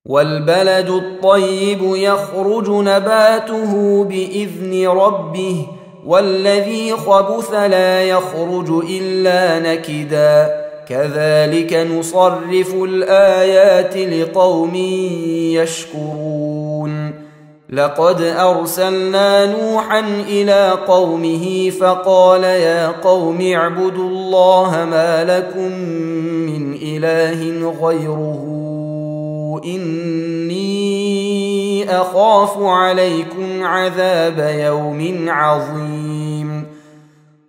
والبلد الطيب يخرج نباته بإذن ربه والذي خبث لا يخرج إلا نكدا كذلك نصرف الآيات لقوم يشكرون لقد أرسلنا نوحا إلى قومه فقال يا قوم اعبدوا الله ما لكم من إله غيره إني أخاف عليكم عذاب يوم عظيم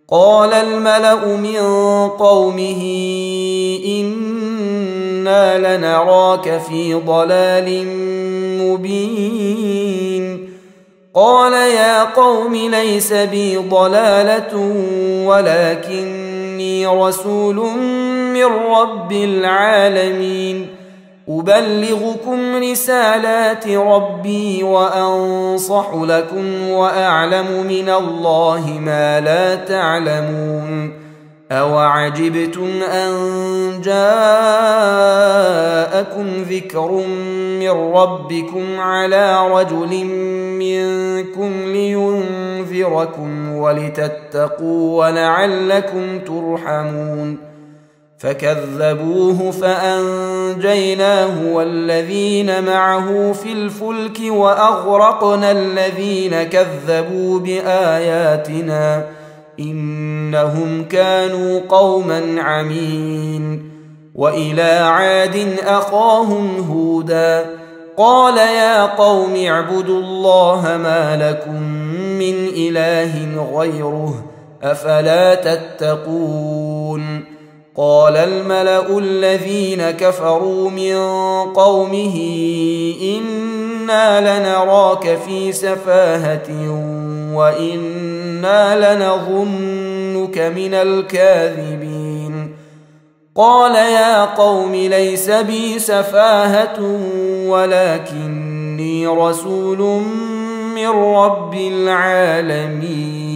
قال الملأ من قومه إنا لنراك في ضلال مبين قال يا قوم ليس بي ضلالة ولكني رسول من رب العالمين أبلغكم رسالات ربي وأنصح لكم وأعلم من الله ما لا تعلمون أوعجبتم أن جاءكم ذكر من ربكم على رجل منكم لينذركم ولتتقوا ولعلكم ترحمون فكذبوه فأنجيناه والذين معه في الفلك وأغرقنا الذين كذبوا بآياتنا إنهم كانوا قوما عمين وإلى عاد أخاهم هودا قال يا قوم اعبدوا الله ما لكم من إله غيره أفلا تتقون قال الملأ الذين كفروا من قومه إنا لنراك في سفاهة وإنا لنظنك من الكاذبين قال يا قوم ليس بي سفاهة ولكني رسول من رب العالمين